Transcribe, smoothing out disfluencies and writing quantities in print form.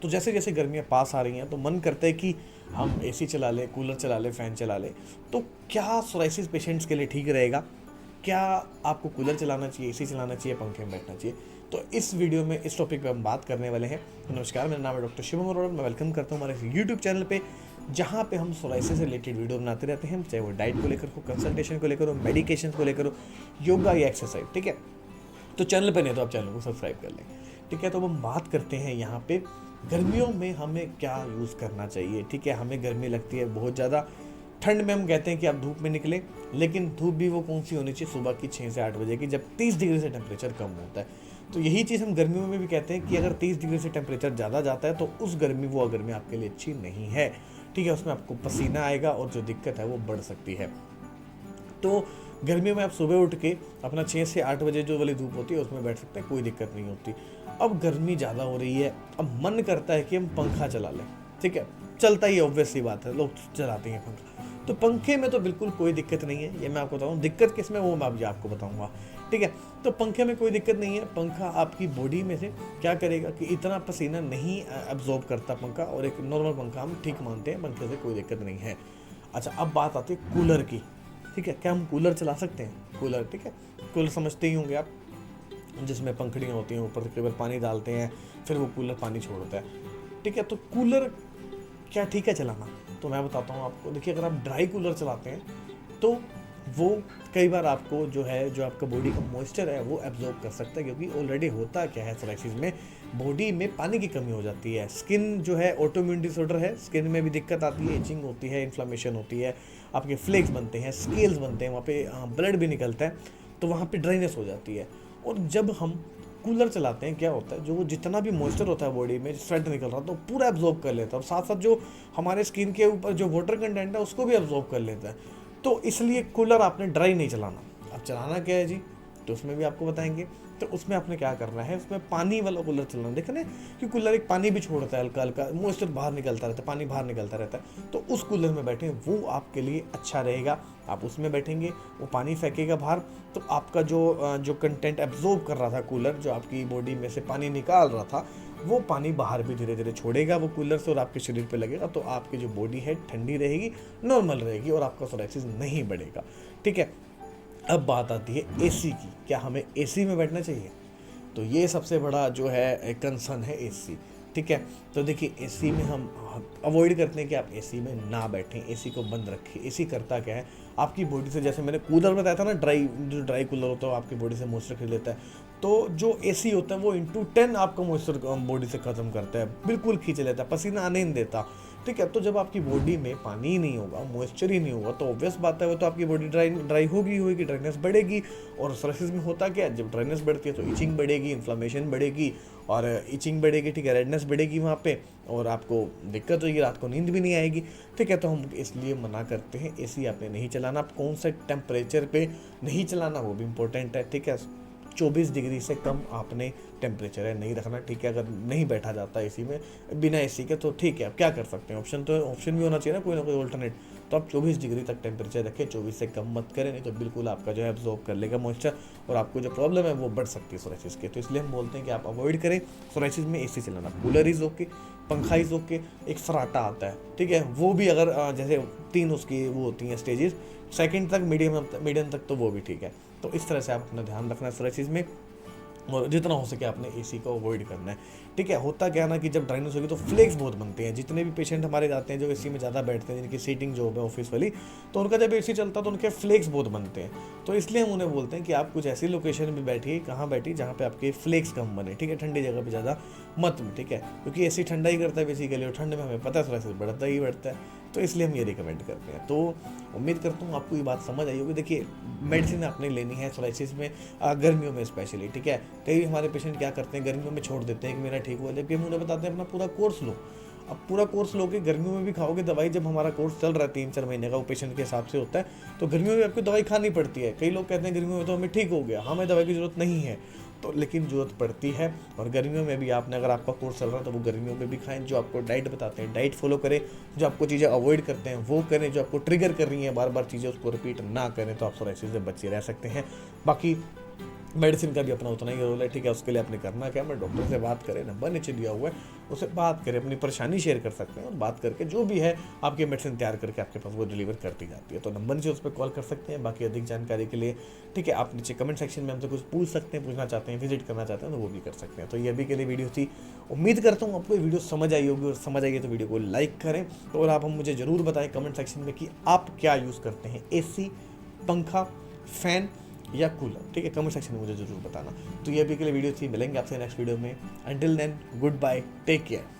तो जैसे जैसे गर्मियाँ पास आ रही हैं तो मन करता है कि हम एसी चला लें, कूलर चला लें, फ़ैन चला लें। तो क्या सोराइसिस पेशेंट्स के लिए ठीक रहेगा? क्या आपको कूलर चलाना चाहिए, एसी चलाना चाहिए, पंखे में बैठना चाहिए? तो इस वीडियो में इस टॉपिक पे हम बात करने वाले हैं। तो नमस्कार, मेरा नाम है डॉक्टर शिवम अरोड़ा। मैं वेलकम करता हूँ हमारे यूट्यूब चैनल पे, जहाँ पे हम सोराइसिस से रिलेटेड वीडियो बनाते रहते हैं, चाहे वो डाइट को लेकर हो, कंसल्टेशन को लेकर हो, मेडिकेशन को लेकर हो, योगा या एक्सरसाइज। ठीक है, तो चैनल पे नहीं तो आप चैनल को सब्सक्राइब कर लें। ठीक है, तो हम बात करते हैं यहाँ पे गर्मियों में हमें क्या यूज़ करना चाहिए। ठीक है, हमें गर्मी लगती है बहुत ज़्यादा। ठंड में हम कहते हैं कि आप धूप में निकलें, लेकिन धूप भी वो कौन सी होनी चाहिए? सुबह की 6 से 8 बजे की, जब 30 डिग्री से टेम्परेचर कम होता है। तो यही चीज़ हम गर्मियों में भी कहते हैं कि अगर 30 डिग्री से टेम्परेचर ज़्यादा जाता है तो उस वो गर्मी आपके लिए अच्छी नहीं है। ठीक है, उसमें आपको पसीना आएगा और जो दिक्कत है वो बढ़ सकती है। तो गर्मियों में आप सुबह उठ के अपना 6 से 8 बजे जो वाली धूप होती है उसमें बैठ सकते हैं, कोई दिक्कत नहीं होती। अब गर्मी ज़्यादा हो रही है, अब मन करता है कि हम पंखा चला लें। ठीक है, चलता ही ऑब्वियस सी बात है, लोग चलाते हैं पंखा। तो पंखे में तो बिल्कुल कोई दिक्कत नहीं है, ये मैं आपको बताऊँ। दिक्कत किस में वो मैं अभी आपको बताऊँगा। ठीक है, तो पंखे में कोई दिक्कत नहीं है। पंखा आपकी बॉडी में से क्या करेगा कि इतना पसीना नहीं एब्जॉर्ब करता पंखा, और एक नॉर्मल पंखा हम ठीक मानते हैं, पंखे से कोई दिक्कत नहीं है। अच्छा, अब बात आती है कूलर की। ठीक है, क्या हम कूलर चला सकते हैं? कूलर, ठीक है, कूलर समझते ही होंगे आप, जिसमें पंखड़ियाँ होती हैं, ऊपर केवल पानी डालते हैं, फिर वो कूलर पानी छोड़ता है। ठीक है, तो कूलर क्या ठीक है चलाना? तो मैं बताता हूँ आपको। देखिए, अगर आप ड्राई कूलर चलाते हैं तो वो कई बार आपको जो आपका बॉडी का मॉइस्चर है वो एब्जॉर्ब कर सकता है, क्योंकि ऑलरेडी होता क्या है सोराइसिस में, बॉडी में पानी की कमी हो जाती है। स्किन जो है ऑटोइम्यून डिसऑर्डर है, स्किन में भी दिक्कत आती है, इचिंग होती है, इन्फ्लामेशन होती है, आपके फ्लेक्स बनते हैं, स्केल्स बनते हैं, वहाँ पे ब्लड भी निकलता है, तो वहाँ पे ड्राइनेस हो जाती है। और जब हम कूलर चलाते हैं क्या होता है, जो जितना भी मॉइस्चर होता है बॉडी में, स्वेट निकल रहा है, तो पूरा एब्जॉर्ब कर लेता है, और साथ साथ जो हमारे स्किन के ऊपर जो वाटर कंटेंट है उसको भी एब्जॉर्ब कर लेता है। तो इसलिए कूलर आपने ड्राई नहीं चलाना। अब चलाना क्या है जी, तो उसमें भी आपको बताएंगे। तो उसमें आपने क्या करना है, उसमें पानी वाला कूलर चलाना। देखा ना कि कूलर एक पानी भी छोड़ता है, हल्का हल्का मॉइस्चर बाहर निकलता रहता है, पानी बाहर निकलता रहता है। तो उस कूलर में बैठें, वो आपके लिए अच्छा रहेगा। आप उसमें बैठेंगे, वो पानी फेंकेगा बाहर, तो आपका जो कंटेंट एब्जॉर्ब कर रहा था कूलर, जो आपकी बॉडी में से पानी निकाल रहा था, वो पानी बाहर भी धीरे धीरे छोड़ेगा वो कूलर से, और आपके शरीर पे लगेगा, तो आपकी जो बॉडी है ठंडी रहेगी, नॉर्मल रहेगी, और आपका सोराइसिस नहीं बढ़ेगा। ठीक है, अब बात आती है एसी की। क्या हमें एसी में बैठना चाहिए? तो ये सबसे बड़ा जो है कंसर्न है एसी। ठीक है, तो देखिए, एसी में हम अवॉइड करते हैं कि आप एसी में ना बैठें, एसी को बंद रखें। एसी करता क्या है, आपकी बॉडी से, जैसे मैंने कूलर बताया था ना, जो ड्राई कूलर होता है वो आपकी बॉडी से मॉइस्चर खींच लेता है, तो जो एसी होता है वो इंटू 10 आपका मॉइस्चर बॉडी से ख़त्म करता है, बिल्कुल खींच लेता है, पसीना आने नहीं देता। ठीक है, तो जब आपकी बॉडी में पानी ही नहीं होगा, मॉइस्चर ही नहीं होगा, तो ऑब्वियस बात है वो तो आपकी बॉडी ड्राई होगी, ड्राइनेस बढ़ेगी। और सोराइसिस में होता क्या है, जब ड्राइनेस बढ़ती है तो इचिंग बढ़ेगी, इन्फ्लामेशन बढ़ेगी, और इचिंग बढ़ेगी, ठीक है, रेडनेस बढ़ेगी वहाँ पे, और आपको दिक्कत होगी, रात को नींद भी नहीं आएगी। ठीक है, तो हम इसलिए मना करते हैं, एसी आपने नहीं चलाना। आप कौन से टेम्परेचर पे नहीं चलाना वो भी इंपॉर्टेंट है। ठीक है, 24 डिग्री से कम आपने टेम्परेचर है नहीं रखना। ठीक है, अगर नहीं बैठा जाता एसी में बिना एसी के, तो ठीक है, आप क्या कर सकते हैं, ऑप्शन भी होना चाहिए ना कोई ऑल्टरनेट। तो आप 24 डिग्री तक टेम्परेचर रखें, 24 से कम मत करें, नहीं तो बिल्कुल आपका जो है एब्जॉर्ब कर लेगा मॉइस्चर, और आपको जो प्रॉब्लम है वो बढ़ सकती है सोराइसिस के। तो इसलिए हम बोलते हैं कि आप अवॉइड करें सोराइसिस में एसी चलाना। कूलर इज़ ओके, पंखा इज़ ओके, एक फराटा आता है, ठीक है, वो भी अगर जैसे 3 उसकी वो होती हैं स्टेजेस, सेकंड तक, मीडियम तक, तो वो भी ठीक है। तो इस तरह से आप अपना ध्यान रखना है सोराइसिस में, और जितना हो सके आपने एसी को अवॉइड करना है। ठीक है, होता क्या है ना कि जब ड्राइनेस होगी तो फ्लेक्स बहुत बनते हैं। जितने भी पेशेंट हमारे जाते हैं जो एसी में ज़्यादा बैठते हैं, जिनकी सीटिंग जॉब है ऑफिस वाली, तो उनका जब एसी चलता है तो उनके फ्लेक्स बहुत बनते हैं। तो इसलिए हम उन्हें बोलते हैं कि आप कुछ ऐसी लोकेशन में बैठिए, कहाँ बैठिए जहाँ पे आपके फ्लेक्स कम बने। ठीक है, ठंडी जगह पे ज़्यादा मत में। ठीक है, क्योंकि एसी ठंडा ही करता है बेसिकली, और ठंड में हमें पता है थोड़ा बढ़ता ही बढ़ता है, तो इसलिए हम ये रिकमेंड करते हैं। तो उम्मीद करता हूँ आपको ये बात समझ आई होगी। देखिए, मेडिसिन आपने लेनी है सोराइसिस में, गर्मियों में स्पेशली। ठीक है, कई हमारे पेशेंट क्या करते हैं, गर्मियों में छोड़ देते हैं कि मेरा ठीक हुआ, जबकि हम उन्हें बताते हैं अपना पूरा कोर्स लो। अब पूरा कोर्स लोगे, गर्मियों में भी खाओगे दवाई। जब हमारा कोर्स चल रहा है 3-4 महीने का, वो पेशेंट के हिसाब से होता है, तो गर्मियों में आपको दवाई खानी पड़ती है। कई लोग कहते हैं गर्मियों में तो हमें ठीक हो गया, हमें दवाई की ज़रूरत नहीं है, तो लेकिन ज़रूरत पड़ती है। और गर्मियों में भी आपने, अगर आपका कोर्स चल रहा है तो वो गर्मियों में भी खाएं। जो आपको डाइट बताते हैं डाइट फॉलो करें, जो आपको चीज़ें अवॉइड करते हैं वो करें, जो आपको ट्रिगर कर रही हैं बार बार चीज़ें उसको रिपीट ना करें, तो आप सोराइसिस से बचे रह सकते हैं। बाकी मेडिसिन का भी अपना उतना ही रोल है, ठीक है। उसके लिए आपने करना क्या, मैं डॉक्टर से बात करें, नंबर नीचे दिया हुआ है, उससे बात करें, अपनी परेशानी शेयर कर सकते हैं और बात करके जो भी है आपकी मेडिसिन तैयार करके आपके पास वो डिलीवर कर दी जाती है। तो नंबर नीचे उस पर कॉल कर सकते हैं। बाकी अधिक जानकारी के लिए, ठीक है, आप नीचे कमेंट सेक्शन में हमसे कुछ पूछ सकते हैं, पूछना चाहते हैं, विजिट करना चाहते हैं तो वो भी कर सकते हैं। तो ये अभी के लिए वीडियो थी। उम्मीद करता हूँ आपको ये वीडियो समझ आई होगी, और समझ आएगी तो वीडियो को लाइक करें। तो और आप हम मुझे ज़रूर बताएं कमेंट सेक्शन में कि आप क्या यूज़ करते हैं, AC, पंखा, फैन या कूलर, ठीक है। कमेंट सेक्शन में मुझे ज़रूर बताना। तो ये अभी के लिए वीडियो थी, मिलेंगे आपसे नेक्स्ट वीडियो में। Until then, goodbye, take care.